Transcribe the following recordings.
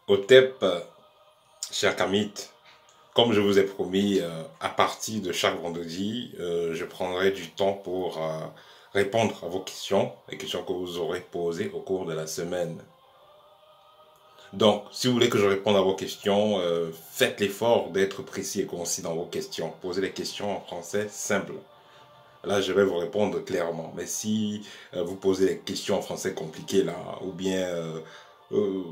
OTEP, cher Kamit, comme je vous ai promis, à partir de chaque vendredi, je prendrai du temps pour répondre à vos questions, les questions que vous aurez posées au cours de la semaine. Donc, si vous voulez que je réponde à vos questions, faites l'effort d'être précis et concis dans vos questions. Posez des questions en français simple. Là, je vais vous répondre clairement. Mais si vous posez des questions en français compliquées, là, ou bien euh,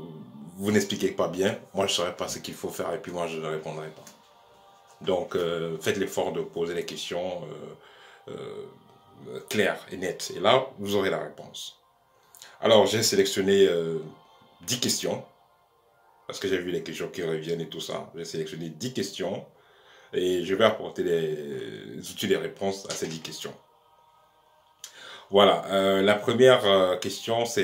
vous n'expliquez pas bien, moi, je ne saurais pas ce qu'il faut faire et puis moi, je ne répondrai pas. Donc, faites l'effort de poser des questions claires et nettes. Et là, vous aurez la réponse. Alors, j'ai sélectionné 10 questions, parce que j'ai vu les questions qui reviennent et tout ça. J'ai sélectionné 10 questions et je vais apporter les outils de réponse à ces 10 questions. Voilà, la première question, ça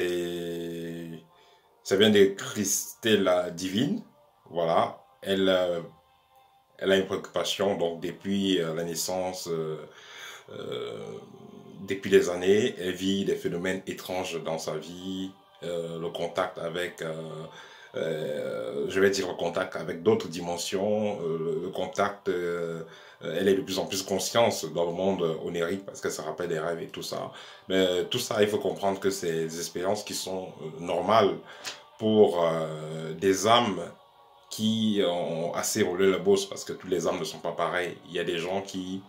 vient de Christella Divine. Voilà, elle a une préoccupation, donc depuis la naissance, euh, depuis des années, elle vit des phénomènes étranges dans sa vie, le contact avec, je vais dire le contact avec d'autres dimensions, le contact, elle est de plus en plus consciente dans le monde onirique parce qu'elle se rappelle des rêves et tout ça. Mais tout ça, il faut comprendre que c'est des expériences qui sont normales pour des âmes qui ont assez roulé la bosse parce que toutes les âmes ne sont pas pareilles. Il y a des gens qui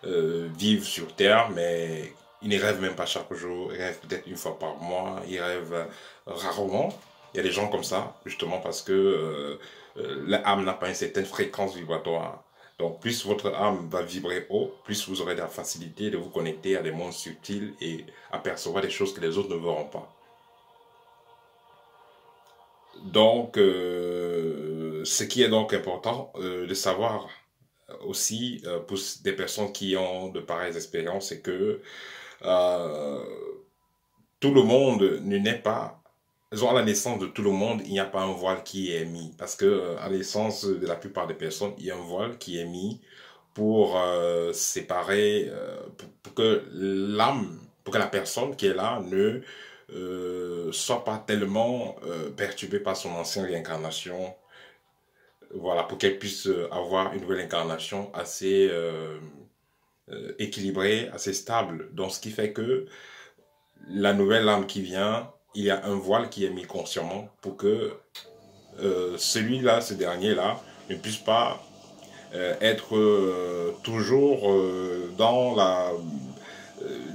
vivent sur Terre, mais ils ne rêvent même pas chaque jour, ils rêvent peut-être une fois par mois, ils rêvent rarement. Il y a des gens comme ça, justement parce que l'âme n'a pas une certaine fréquence vibratoire. Donc plus votre âme va vibrer haut, plus vous aurez la facilité de vous connecter à des mondes subtils et apercevoir des choses que les autres ne verront pas. Donc, ce qui est donc important de savoir aussi pour des personnes qui ont de pareilles expériences, c'est que euh, tout le monde ne naît pas. À la naissance de tout le monde, il n'y a pas un voile qui est mis. Parce que à la naissance de la plupart des personnes, il y a un voile qui est mis pour séparer, pour que l'âme, pour que la personne qui est là ne soit pas tellement perturbée par son ancienne réincarnation. Voilà, pour qu'elle puisse avoir une nouvelle incarnation assez équilibrée, assez stable. Donc, ce qui fait que la nouvelle âme qui vient, il y a un voile qui est mis consciemment pour que celui-là, ce dernier-là, ne puisse pas être toujours dans la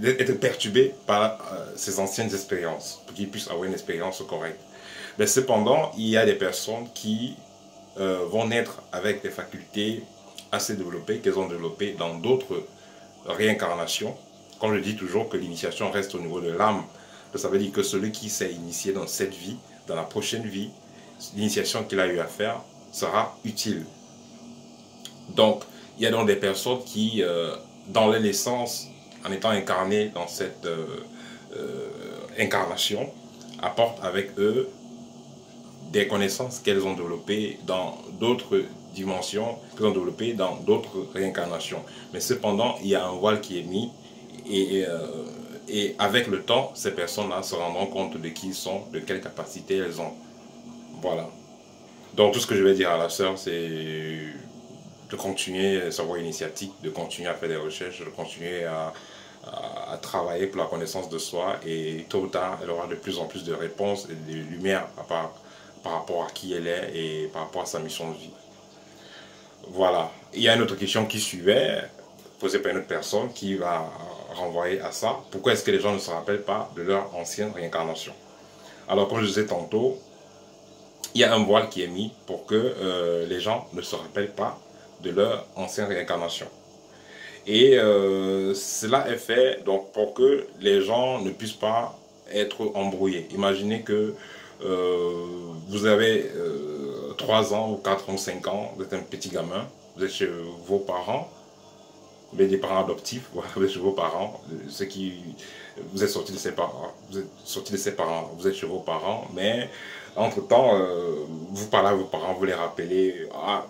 être perturbé par ses anciennes expériences pour qu'il puisse avoir une expérience correcte. Mais cependant, il y a des personnes qui vont naître avec des facultés assez développées qu'elles ont développées dans d'autres réincarnations. Comme je dis toujours que l'initiation reste au niveau de l'âme, ça veut dire que celui qui s'est initié dans cette vie, dans la prochaine vie, l'initiation qu'il a eu à faire sera utile. Donc, il y a donc des personnes qui, dans leur naissance, en étant incarnées dans cette incarnation, apportent avec eux des connaissances qu'elles ont développées dans d'autres dimensions, qu'elles ont développées dans d'autres réincarnations. Mais cependant, il y a un voile qui est mis et avec le temps, ces personnes-là se rendront compte de qui ils sont, de quelles capacités elles ont. Voilà. Donc tout ce que je vais dire à la sœur, c'est de continuer sa voie initiatique, de continuer à faire des recherches, de continuer à travailler pour la connaissance de soi et tôt ou tard, elle aura de plus en plus de réponses et de lumière par rapport à qui elle est et par rapport à sa mission de vie. Voilà. Il y a une autre question qui suivait, posée par une autre personne qui va renvoyer à ça. Pourquoi est-ce que les gens ne se rappellent pas de leur ancienne réincarnation? Alors, comme je disais tantôt, il y a un voile qui est mis pour que les gens ne se rappellent pas de leur ancienne réincarnation. Et cela est fait donc pour que les gens ne puissent pas être embrouillés. Imaginez que vous avez 3 ans ou 4 ans ou 5 ans, vous êtes un petit gamin, vous êtes chez vos parents, mais des parents adoptifs, voilà, vous êtes chez vos parents, ceux qui vous êtes sortis de ses parents, vous êtes sortis de ses parents, vous êtes chez vos parents, mais entre-temps, vous parlez à vos parents, vous les rappelez, ah,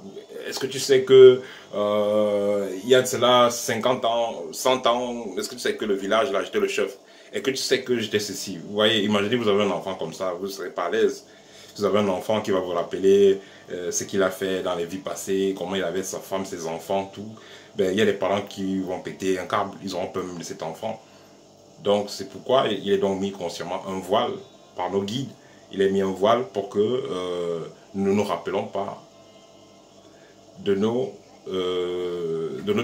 est-ce que tu sais que il y a de cela 50 ans, 100 ans, est-ce que tu sais que le village, là, j'étais le chef, est-ce que tu sais que j'étais ceci? Vous voyez, imaginez, vous avez un enfant comme ça, vous ne serez pas à l'aise. Si vous avez un enfant qui va vous rappeler ce qu'il a fait dans les vies passées, comment il avait sa femme, ses enfants, tout, ben, il y a des parents qui vont péter un câble, ils auront peur de cet enfant. Donc c'est pourquoi il est donc mis consciemment un voile par nos guides. Il est mis un voile pour que nous ne nous rappelons pas de notre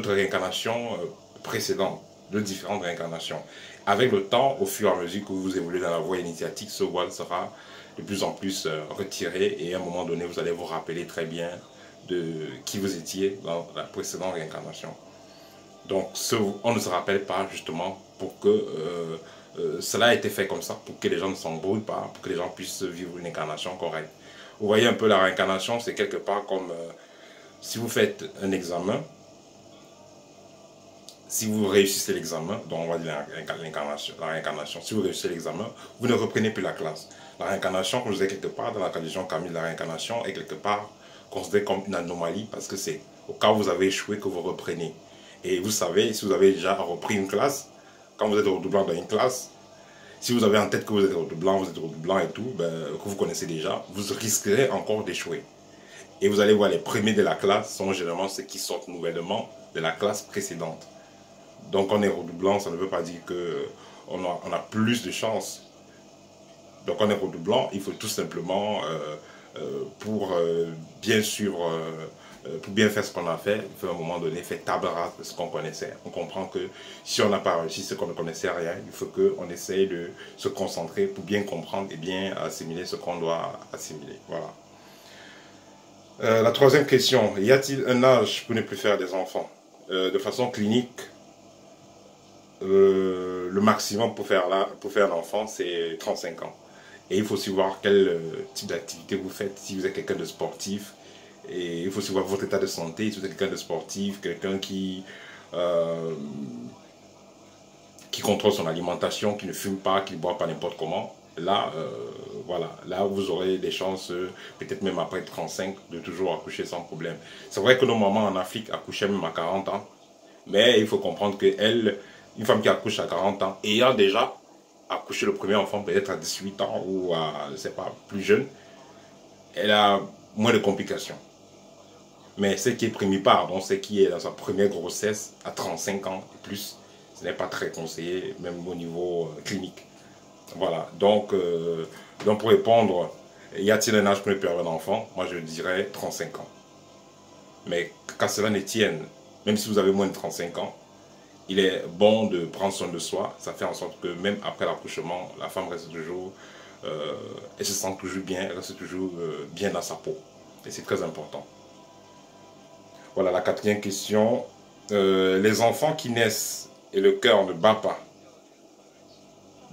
réincarnation précédente, de différentes réincarnations. Avec le temps, au fur et à mesure que vous évoluez dans la voie initiatique, ce voile sera de plus en plus retiré et à un moment donné, vous allez vous rappeler très bien de qui vous étiez dans la précédente réincarnation. Donc, on ne se rappelle pas justement pour que cela a été fait comme ça, pour que les gens ne s'embrouillent pas, pour que les gens puissent vivre une incarnation correcte. Vous voyez un peu la réincarnation, c'est quelque part comme si vous faites un examen, si vous réussissez l'examen, donc on va dire la réincarnation, si vous réussissez l'examen, vous ne reprenez plus la classe. La réincarnation, comme je disais quelque part, dans la tradition Camille, la réincarnation est quelque part considérée comme une anomalie parce que c'est au cas où vous avez échoué que vous reprenez. Et vous savez, si vous avez déjà repris une classe, quand vous êtes redoublant dans une classe, si vous avez en tête que vous êtes redoublant et tout, ben, que vous connaissez déjà, vous risquerez encore d'échouer. Et vous allez voir, les premiers de la classe sont généralement ceux qui sortent nouvellement de la classe précédente. Donc on est redoublant, ça ne veut pas dire qu'on a plus de chance. Donc on est redoublant, il faut tout simplement, pour bien suivre, pour bien faire ce qu'on a fait, il faut à un moment donné faire table rase de ce qu'on connaissait. On comprend que si on n'a pas réussi ce qu'on ne connaissait rien, il faut qu'on essaye de se concentrer pour bien comprendre et bien assimiler ce qu'on doit assimiler. Voilà. La troisième question, y a-t-il un âge pour ne plus faire des enfants? De façon clinique, le maximum pour faire un enfant, c'est 35 ans. Et il faut aussi voir quel type d'activité vous faites. Si vous êtes quelqu'un de sportif, et il faut aussi voir votre état de santé. Si vous êtes quelqu'un de sportif, quelqu'un qui contrôle son alimentation, qui ne fume pas, qui ne boit pas n'importe comment, là, voilà, là vous aurez des chances, peut-être même après 35, de toujours accoucher sans problème. C'est vrai que nos mamans en Afrique accouchaient même à 40 ans, mais il faut comprendre qu'elle, une femme qui accouche à 40 ans, ayant déjà accouché le premier enfant peut-être à 18 ans ou à, je ne sais pas, plus jeune, elle a moins de complications. Mais ce qui est primipare, donc ce qui est dans sa première grossesse à 35 ans et plus, ce n'est pas très conseillé, même au niveau clinique. Voilà, donc pour répondre, y a-t-il un âge pour ne plus avoir d'enfant? Moi je dirais 35 ans. Mais qu'à cela ne tienne, même si vous avez moins de 35 ans, il est bon de prendre soin de soi. Ça fait en sorte que même après l'accouchement, la femme reste toujours, elle se sent toujours bien, elle reste toujours bien dans sa peau. Et c'est très important. Voilà la quatrième question. Les enfants qui naissent et le cœur ne bat pas,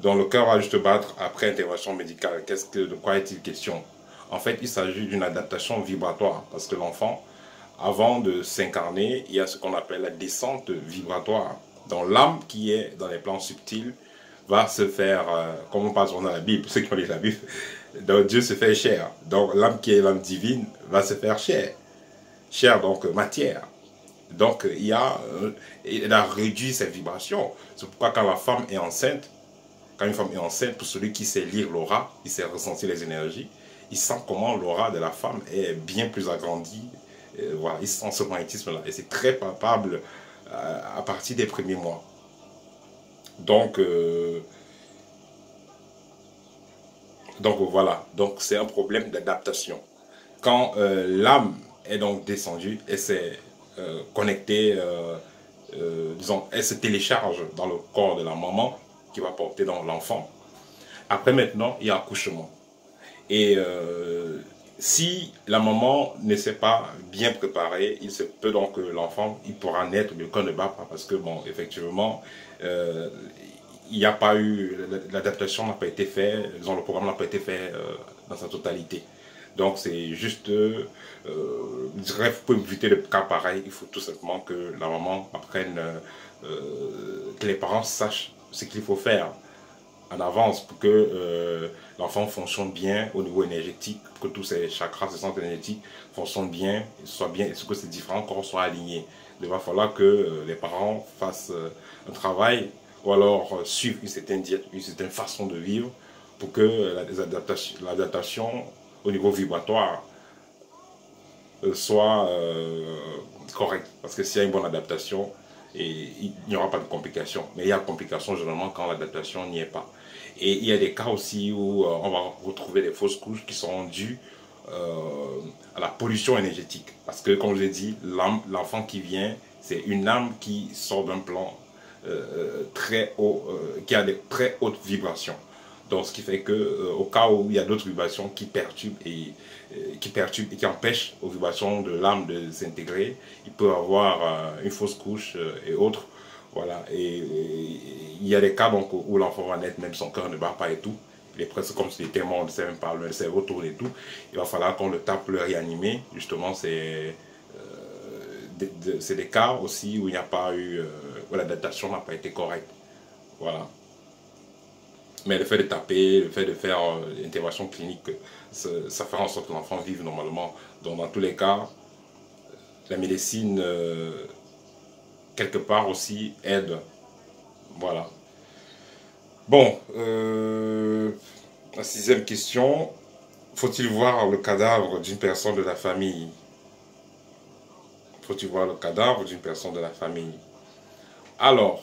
dont le cœur va juste battre après intervention médicale, de quoi est-il question? En fait, il s'agit d'une adaptation vibratoire, parce que l'enfant, avant de s'incarner, il y a ce qu'on appelle la descente vibratoire. Donc l'âme qui est dans les plans subtils va se faire, comme on parle souvent dans la Bible, ceux qui ont lu la Bible, donc Dieu se fait chair. Donc l'âme qui est l'âme divine va se faire chair. Chair, donc matière. Donc il a réduit ses vibrations. C'est pourquoi quand la femme est enceinte, quand une femme est enceinte, pour celui qui sait lire l'aura, il sait ressentir les énergies, il sent comment l'aura de la femme est bien plus agrandie. Voilà, il sent ce magnétisme-là. Et c'est très palpable à partir des premiers mois. Donc voilà, donc c'est un problème d'adaptation. Quand l'âme est donc descendue, elle s'est connectée, disons, elle se télécharge dans le corps de la maman qui va porter dans l'enfant. Après maintenant, il y a accouchement. Et si la maman ne s'est pas bien préparée, il se peut donc que l'enfant, il pourra naître, le cœur ne bat pas, parce que bon, effectivement, il n'y a pas eu, l'adaptation n'a pas été faite, disons, le programme n'a pas été fait dans sa totalité. Donc c'est juste, je dirais, pour éviter le cas pareil, il faut tout simplement que la maman apprenne, que les parents sachent ce qu'il faut faire en avance pour que l'enfant fonctionne bien au niveau énergétique, pour que tous ces chakras, ces centres énergétiques fonctionnent bien, soient bien, et que ces différents corps soient alignés. Il va falloir que les parents fassent un travail ou alors suivent une certaine diète, une certaine façon de vivre pour que l'adaptation au niveau vibratoire, soit correct. Parce que s'il y a une bonne adaptation, et il n'y aura pas de complications. Mais il y a complications généralement quand l'adaptation n'y est pas. Et il y a des cas aussi où on va retrouver des fausses couches qui sont dues à la pollution énergétique. Parce que, comme je l'ai dit, l'enfant qui vient, c'est une âme qui sort d'un plan très haut, qui a des très hautes vibrations. Donc, ce qui fait que, au cas où il y a d'autres vibrations qui perturbent et qui empêchent aux vibrations de l'âme de s'intégrer, il peut avoir une fausse couche et autres. Voilà. Et il y a des cas donc, où l'enfant va naître, même son cœur ne bat pas et tout. Il est presque comme s'il était mort, on ne sait même pas, le cerveau tourne et tout. Il va falloir qu'on le tape, le réanimer. Justement, c'est des cas aussi où il n'y a pas eu, où l'adaptation n'a pas été correcte. Voilà. Mais le fait de taper, le fait de faire l'intervention clinique, ça fera en sorte que l'enfant vive normalement. Donc dans tous les cas, la médecine, quelque part aussi, aide. Voilà. Bon, la sixième question. Faut-il voir le cadavre d'une personne de la famille? Faut-il voir le cadavre d'une personne de la famille? Alors,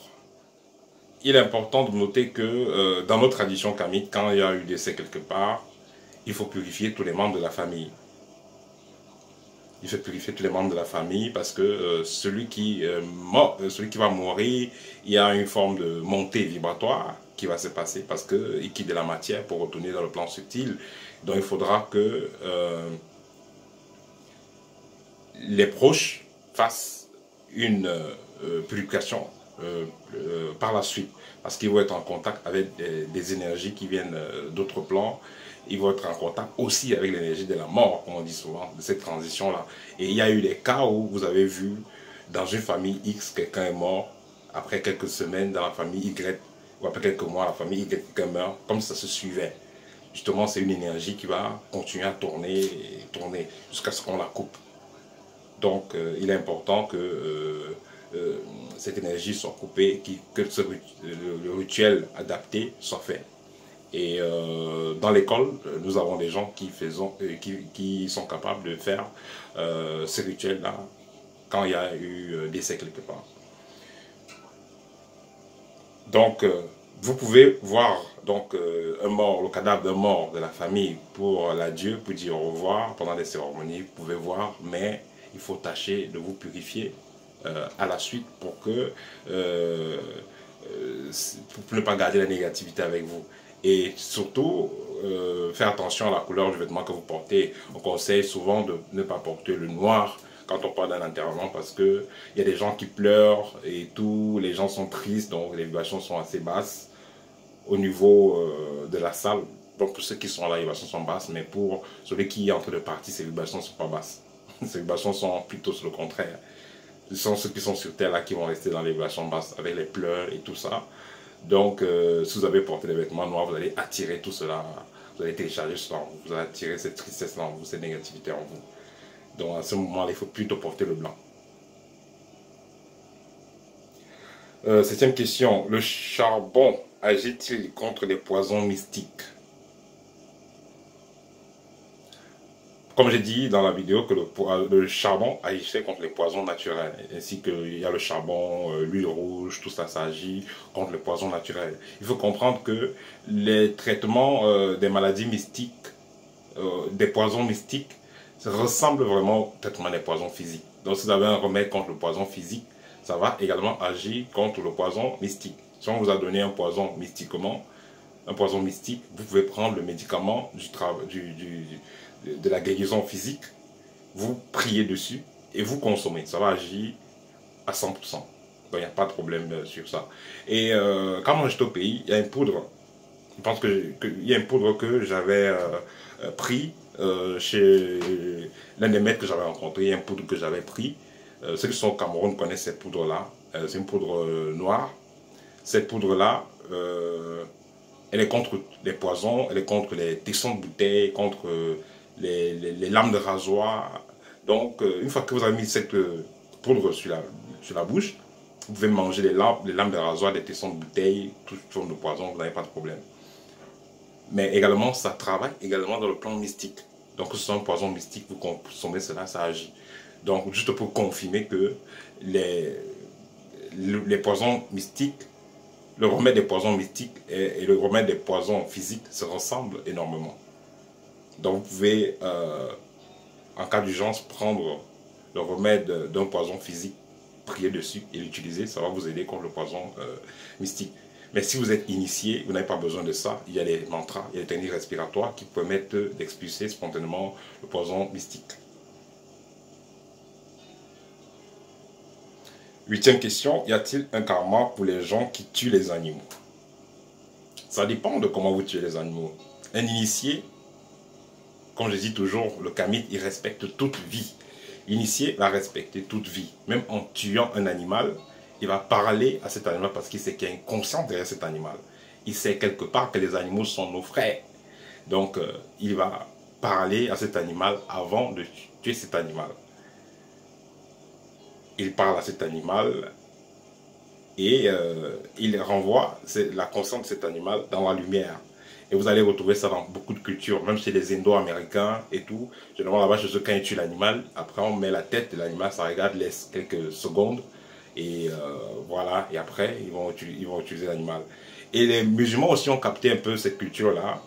il est important de noter que dans notre tradition kamique, quand il y a eu décès quelque part, il faut purifier tous les membres de la famille. Il faut purifier tous les membres de la famille parce que celui qui va mourir, il y a une forme de montée vibratoire qui va se passer parce qu'il quitte de la matière pour retourner dans le plan subtil. Donc il faudra que les proches fassent une purification par la suite, parce qu'ils vont être en contact avec des énergies qui viennent d'autres plans. Ils vont être en contact aussi avec l'énergie de la mort, comme on dit souvent, de cette transition-là. Et il y a eu des cas où vous avez vu, dans une famille X, quelqu'un est mort, après quelques semaines, dans la famille Y, ou après quelques mois, la famille Y, quelqu'un meurt, comme ça se suivait. Justement, c'est une énergie qui va continuer à tourner et tourner jusqu'à ce qu'on la coupe. Donc, il est important que cette énergie soit coupée, que le rituel adapté soit fait. Et dans l'école, nous avons des gens qui sont capables de faire ce rituel-là quand il y a eu décès quelque part. Donc, vous pouvez voir donc, le cadavre d'un mort de la famille pour l'adieu, pour dire au revoir pendant les cérémonies, vous pouvez voir, mais il faut tâcher de vous purifier à la suite pour ne pas garder la négativité avec vous. Et surtout, faire attention à la couleur du vêtement que vous portez. On conseille souvent de ne pas porter le noir quand on part d'un enterrement parce qu'il y a des gens qui pleurent et tout, les gens sont tristes, donc les vibrations sont assez basses au niveau de la salle. Donc pour ceux qui sont là, les vibrations sont basses, mais pour celui qui est en train de partir, ces vibrations ne sont pas basses. Ces vibrations sont plutôt sur le contraire. Ce sont ceux qui sont sur terre là qui vont rester dans les vibrations basses avec les pleurs et tout ça. Donc si vous avez porté des vêtements noirs, vous allez attirer tout cela, vous allez télécharger cela en vous, vous allez attirer cette tristesse là en vous, cette négativité en vous. Donc à ce moment-là, il faut plutôt porter le blanc. Septième question, le charbon agit-il contre les poisons mystiques? Comme j'ai dit dans la vidéo que le charbon agissait contre les poisons naturels, ainsi qu'il y a le charbon, l'huile rouge, tout ça, ça agit contre les poisons naturels. Il faut comprendre que les traitements des maladies mystiques, des poisons mystiques, ressemblent vraiment au traitement des poisons physiques. Donc si vous avez un remède contre le poison physique, ça va également agir contre le poison mystique. Si on vous a donné un poison mystiquement, un poison mystique, vous pouvez prendre le médicament de la guérison physique, vous priez dessus et vous consommez. Ça va agir à 100%. Donc il n'y a pas de problème sur ça. Et quand moi j'étais au pays, il y a une poudre. Je pense qu'il y a une poudre que j'avais pris chez l'un des maîtres que j'avais rencontré. Il y a une poudre que j'avais pris. Ceux qui sont au Cameroun connaissent cette poudre-là. C'est une poudre noire. Cette poudre-là, elle est contre les poisons, elle est contre les tessons de bouteille, contre les lames de rasoir. Donc, une fois que vous avez mis cette poudre sur la bouche, vous pouvez manger les lames de rasoir, des tessons de bouteille, toute forme de poison, vous n'avez pas de problème. Mais également, ça travaille également dans le plan mystique. Donc, si c'est un poison mystique, vous consommez cela, ça agit. Donc, juste pour confirmer que les poisons mystiques, le remède des poisons mystiques et le remède des poisons physiques se ressemblent énormément. Donc, vous pouvez, en cas d'urgence, prendre le remède d'un poison physique, prier dessus et l'utiliser. Ça va vous aider contre le poison mystique. Mais si vous êtes initié, vous n'avez pas besoin de ça. Il y a les mantras, il y a les techniques respiratoires qui permettent d'expulser spontanément le poison mystique. 8e question, y a-t-il un karma pour les gens qui tuent les animaux? Ça dépend de comment vous tuez les animaux. Un initié, comme je dis toujours, le kamite, il respecte toute vie. L'initié va respecter toute vie. Même en tuant un animal, il va parler à cet animal parce qu'il sait qu'il y a une conscience derrière cet animal. Il sait quelque part que les animaux sont nos frères. Donc, il va parler à cet animal avant de tuer cet animal. Il parle à cet animal et il renvoie la conscience de cet animal dans la lumière. Et vous allez retrouver ça dans beaucoup de cultures, même chez les Indo-Américains et tout. Généralement là-bas, chez eux, quand ils tuent l'animal, après on met la tête de l'animal, ça regarde, laisse quelques secondes. Et voilà, et après, ils vont utiliser l'animal. Et les musulmans aussi ont capté un peu cette culture-là.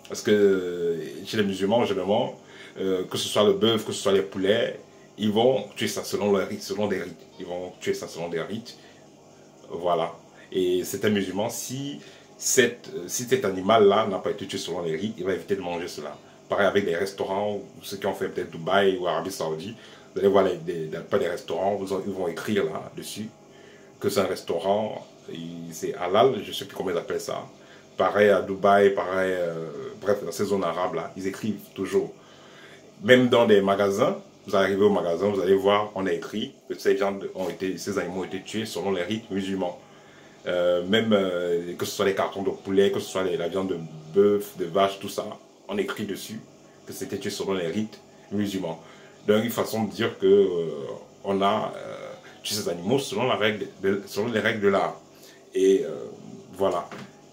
Parce que chez les musulmans, généralement, que ce soit le bœuf, que ce soit les poulets, ils vont tuer ça selon les rites, selon des rites. Ils vont tuer ça selon des rites. Voilà. Et c'est un musulman, si cet animal-là n'a pas été tué selon les rites, il va éviter de manger cela. Pareil avec les restaurants, ceux qui ont fait peut-être Dubaï ou Arabie Saoudite, vous allez voir pas des restaurants, ils vont écrire là-dessus que c'est un restaurant, c'est halal, je ne sais plus comment ils appellent ça. Pareil à Dubaï, pareil, bref, dans ces zones arabes là, ils écrivent toujours. Même dans des magasins, vous arrivez au magasin, vous allez voir, on a écrit que ces animaux ont été tués selon les rites musulmans. Même que ce soit les cartons de poulet, que ce soit la viande de bœuf, de vache, tout ça, on écrit dessus que c'était tué selon les rites musulmans. Donc une façon de dire que on a tué ces animaux selon les règles de l'art. Et voilà.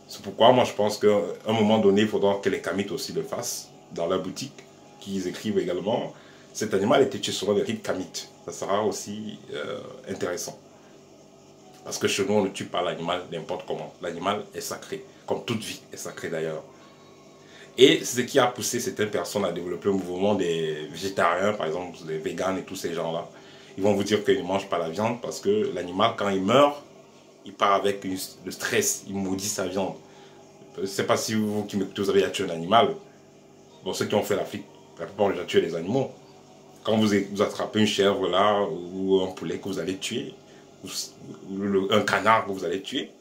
C'est pourquoi moi je pense qu'à un moment donné, il faudra que les kamites aussi le fassent dans la boutique, qu'ils écrivent également. Cet animal a été tué selon les rites kamites. Ça sera aussi intéressant. Parce que chez nous, on ne tue pas l'animal n'importe comment. L'animal est sacré, comme toute vie est sacrée d'ailleurs. Et c'est ce qui a poussé certaines personnes à développer le mouvement des végétariens, par exemple, des véganes et tous ces gens-là. Ils vont vous dire qu'ils ne mangent pas la viande parce que l'animal, quand il meurt, il part avec le stress, il maudit sa viande. Je ne sais pas si vous qui m'écoutez, vous avez déjà tué un animal. Bon, ceux qui ont fait l'Afrique, la plupart ont déjà tué les animaux. Quand vous attrapez une chèvre là, ou un poulet que vous allez tuer, un canard que vous allez tuer,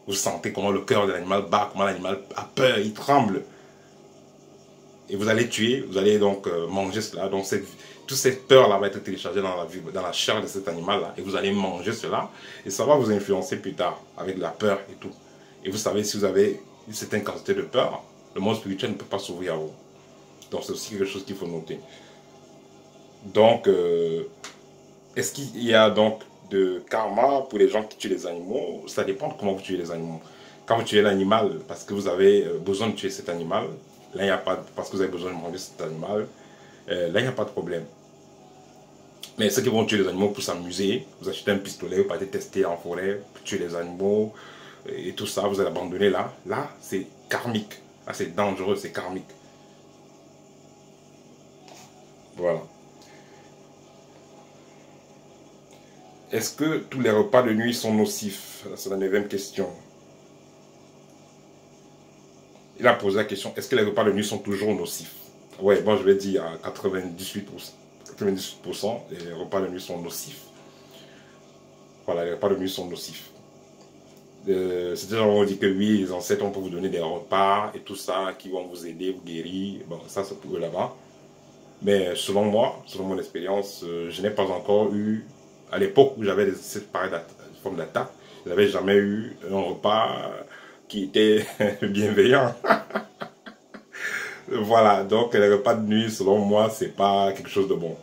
vous sentez comment le cœur de l'animal bat, comment l'animal a peur, il tremble. Et vous allez tuer, vous allez donc manger cela. Donc toute cette peur-là va être téléchargée dans la chair de cet animal-là. Et vous allez manger cela. Et ça va vous influencer plus tard avec la peur et tout. Et vous savez, si vous avez une certaine quantité de peur, le monde spirituel ne peut pas s'ouvrir à vous. Donc c'est aussi quelque chose qu'il faut noter. Donc, est-ce qu'il y a donc de karma pour les gens qui tuent les animaux? Ça dépend de comment vous tuez les animaux. Quand vous tuez l'animal parce que vous avez besoin de tuer cet animal, là il n'y a pas, parce que vous avez besoin de manger cet animal, là il n'y a pas de problème. Mais ceux qui vont tuer les animaux pour s'amuser, vous achetez un pistolet, vous partez tester en forêt, pour tuer les animaux et tout ça, vous allez abandonner là. Là c'est karmique, là c'est dangereux, c'est karmique. Voilà. Est-ce que tous les repas de nuit sont nocifs? C'est la 9e question. Il a posé la question, est-ce que les repas de nuit sont toujours nocifs? Ouais, bon, je vais dire à 98%, 98%, les repas de nuit sont nocifs. Voilà, les repas de nuit sont nocifs. C'est déjà on dit que oui, les ancêtres, on peut vous donner des repas et tout ça qui vont vous aider, vous guérir. Bon, ça c'est pour eux là-bas. Mais selon moi, selon mon expérience, je n'ai pas encore eu, à l'époque où j'avais cette forme d'attaque, je n'avais jamais eu un repas qui était bienveillant. Voilà, donc les repas de nuit, selon moi, c'est pas quelque chose de bon.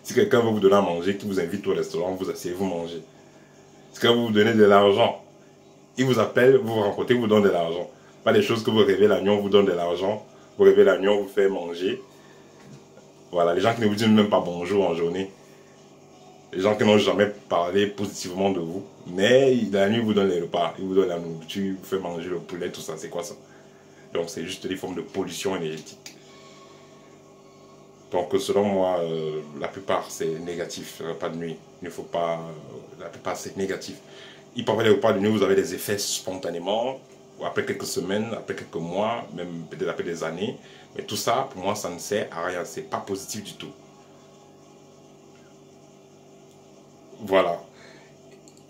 Si quelqu'un veut vous donner à manger, qui vous invite au restaurant, vous asseyez, vous mangez. Si quelqu'un vous donne de l'argent, il vous appelle, vous vous rencontrez, vous donne de l'argent. Pas des choses que vous rêvez l'agneau, vous donne de l'argent. Vous rêvez l'agneau, vous fait manger. Voilà, les gens qui ne vous disent même pas bonjour en journée. Les gens qui n'ont jamais parlé positivement de vous. Mais la nuit, ils vous donnent les repas, ils vous donnent la nourriture, ils vous font manger le poulet, tout ça. C'est quoi ça? Donc, c'est juste des formes de pollution énergétique. Donc, selon moi, la plupart, c'est négatif. Le repas de nuit, il ne faut pas... la plupart, c'est négatif. Il paraît que les repas de nuit, vous avez des effets spontanément, ou après quelques semaines, après quelques mois, même peut-être après des années. Mais tout ça, pour moi, ça ne sert à rien. C'est pas positif du tout. Voilà.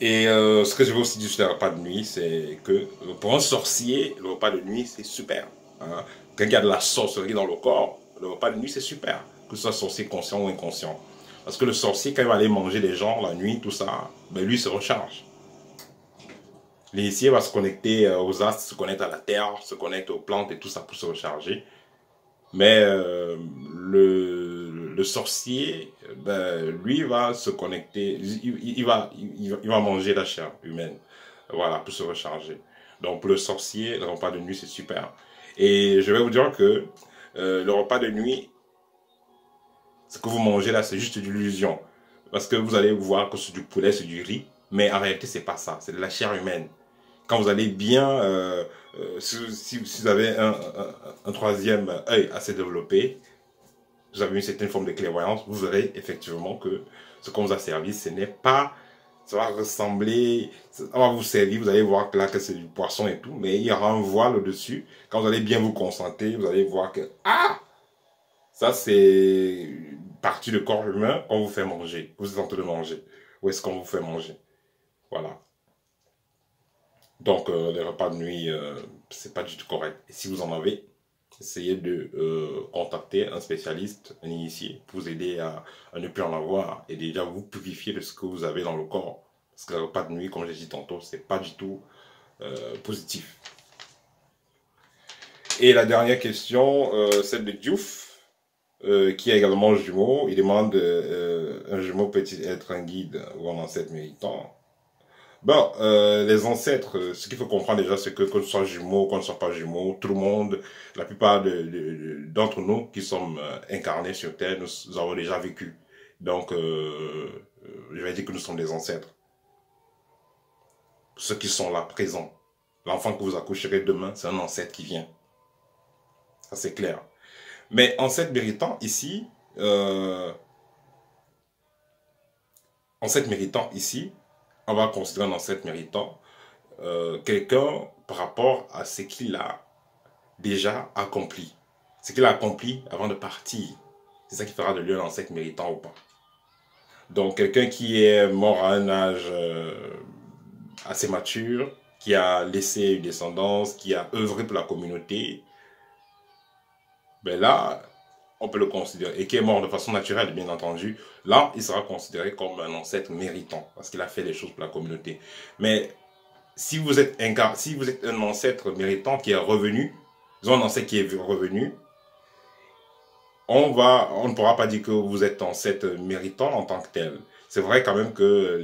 Et ce que je veux aussi dire sur les repas de nuit, c'est que pour un sorcier, le repas de nuit, c'est super. Hein. Quand il y a de la sorcellerie dans le corps, le repas de nuit, c'est super. Que ce soit sorcier conscient ou inconscient. Parce que le sorcier, quand il va aller manger des gens la nuit, tout ça, ben lui, il se recharge. L'initié va se connecter aux astres, se connecte à la terre, se connecte aux plantes et tout ça pour se recharger. Mais le sorcier, ben, lui va se connecter, il va manger la chair humaine, voilà, pour se recharger. Donc pour le sorcier, le repas de nuit, c'est super. Et je vais vous dire que le repas de nuit, ce que vous mangez là, c'est juste de l'illusion. Parce que vous allez voir que c'est du poulet, c'est du riz, mais en réalité, c'est pas ça, c'est de la chair humaine. Quand vous allez bien, si vous avez un troisième œil assez développé, vous avez une certaine forme de clairvoyance, vous verrez effectivement que ce qu'on vous a servi, ce n'est pas, ça va ressembler, on va vous servir, vous allez voir que là que c'est du poisson et tout, mais il y aura un voile au-dessus. Quand vous allez bien vous concentrer, vous allez voir que, ah, ça c'est une partie du corps humain qu'on vous fait manger, vous êtes en train de manger, ou est-ce qu'on vous fait manger, voilà. Donc, les repas de nuit, c'est pas du tout correct. Et si vous en avez, essayez de contacter un spécialiste, un initié, pour vous aider à ne plus en avoir et déjà vous purifier de ce que vous avez dans le corps. Parce que les repas de nuit, comme j'ai dit tantôt, c'est pas du tout positif. Et la dernière question, celle de Diouf, qui a également un jumeau. Il demande un jumeau peut-il être un guide ou un ancêtre méritant? Bon, les ancêtres, ce qu'il faut comprendre déjà, c'est que ce soit jumeaux, qu'on ne soit pas jumeaux, tout le monde, la plupart d'entre nous qui sommes incarnés sur Terre, nous avons déjà vécu. Donc, je vais dire que nous sommes des ancêtres. Ceux qui sont là, présents. L'enfant que vous accoucherez demain, c'est un ancêtre qui vient. Ça, c'est clair. Mais ancêtre méritant, ici, ancêtre méritant, ici, on va considérer un ancêtre méritant quelqu'un par rapport à ce qu'il a déjà accompli. Ce qu'il a accompli avant de partir. C'est ça qui fera de lui un ancêtre méritant ou pas. Donc quelqu'un qui est mort à un âge assez mature, qui a laissé une descendance, qui a œuvré pour la communauté, ben là, on peut le considérer, et qui est mort de façon naturelle, bien entendu, là, il sera considéré comme un ancêtre méritant, parce qu'il a fait des choses pour la communauté. Mais si vous êtes un ancêtre méritant qui est revenu, disons un ancêtre qui est revenu, on ne pourra pas dire que vous êtes ancêtre méritant en tant que tel. C'est vrai quand même que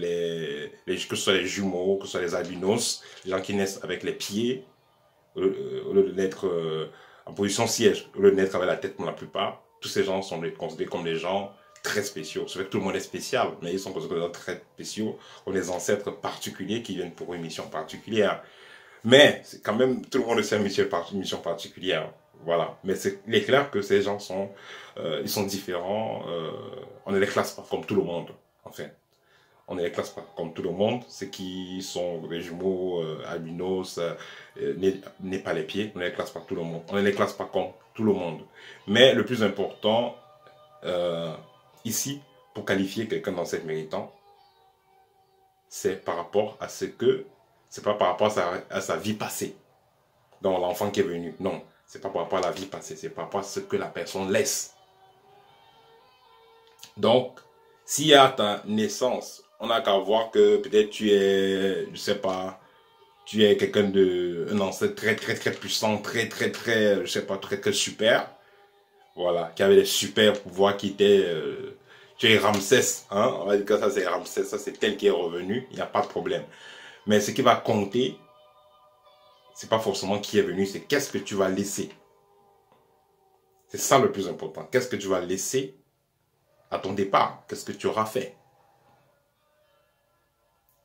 que ce soit les jumeaux, que ce soit les albinos, les gens qui naissent avec les pieds, au lieu de naître en position siège, au lieu de naître avec la tête pour la plupart, tous ces gens sont considérés comme des gens très spéciaux. C'est vrai que tout le monde est spécial, mais ils sont considérés comme des gens très spéciaux, comme des ancêtres particuliers qui viennent pour une mission particulière. Mais c'est quand même, tout le monde sait une mission particulière. Voilà. Mais il est clair que ces gens sont, ils sont différents. On ne les classe pas comme tout le monde, en fait. On ne les classe pas comme tout le monde. Ceux qui sont des jumeaux, albinos, n'est pas les pieds, on ne les classe pas tout le monde. On ne les classe pas comme tout le monde. Mais le plus important, ici, pour qualifier quelqu'un d'ancêtre méritant, c'est par rapport à ce que, c'est pas par rapport à sa vie passée. Donc l'enfant qui est venu, non. C'est pas par rapport à la vie passée, c'est par rapport à ce que la personne laisse. Donc, si à ta naissance, on n'a qu'à voir que peut-être tu es, je sais pas, tu es quelqu'un un ancêtre très très très puissant, très très très, je sais pas, très très super. Voilà, qui avait des super pouvoirs, qui était, tu es Ramsès, hein, on va dire que ça c'est Ramsès, ça c'est tel qui est revenu, il n'y a pas de problème. Mais ce qui va compter, c'est pas forcément qui est venu, c'est qu'est-ce que tu vas laisser. C'est ça le plus important. Qu'est-ce que tu vas laisser à ton départ, qu'est-ce que tu auras fait?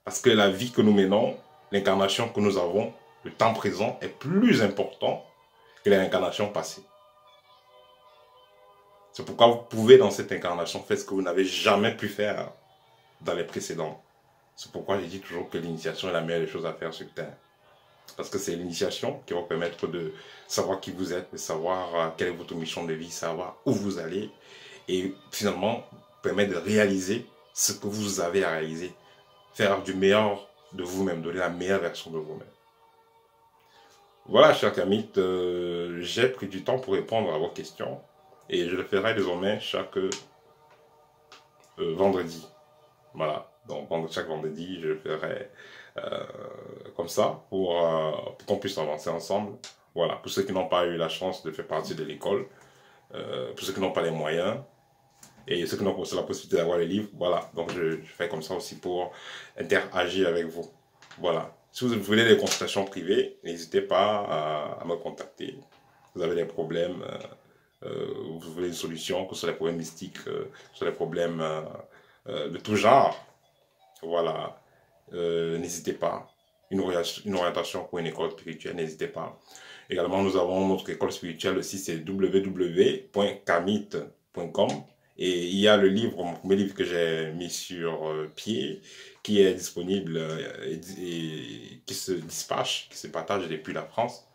Parce que la vie que nous menons, l'incarnation que nous avons, le temps présent est plus important que l'incarnation passée. C'est pourquoi vous pouvez dans cette incarnation faire ce que vous n'avez jamais pu faire dans les précédents. C'est pourquoi je dis toujours que l'initiation est la meilleure des choses à faire sur Terre. Parce que c'est l'initiation qui va vous permettre de savoir qui vous êtes, de savoir quelle est votre mission de vie, savoir où vous allez et finalement permettre de réaliser ce que vous avez à réaliser. Faire du meilleur de vous-même, donner la meilleure version de vous-même. Voilà, chers Kamites, j'ai pris du temps pour répondre à vos questions et je le ferai désormais chaque vendredi. Voilà, donc chaque vendredi, je le ferai comme ça pour qu'on puisse avancer ensemble. Voilà, pour ceux qui n'ont pas eu la chance de faire partie de l'école, pour ceux qui n'ont pas les moyens, et ceux qui n'ont pas la possibilité d'avoir les livres, voilà. Donc je fais comme ça aussi pour interagir avec vous. Voilà. Si vous voulez des consultations privées, n'hésitez pas à me contacter. Vous avez des problèmes, vous voulez une solution, que ce soit des problèmes mystiques, que ce soit des problèmes de tout genre. Voilà. N'hésitez pas. Une orientation pour une école spirituelle, n'hésitez pas. Également, nous avons notre école spirituelle, le site c'est www.kamite.com. Et il y a le livre, mon premier livre que j'ai mis sur pied, qui est disponible et qui se dispatche, qui se partage depuis la France,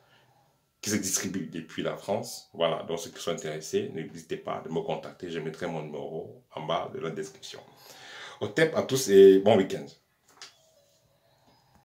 qui se distribue depuis la France. Voilà, donc ceux qui sont intéressés, n'hésitez pas de me contacter, je mettrai mon numéro en bas de la description. Au TEP à tous et bon week-end.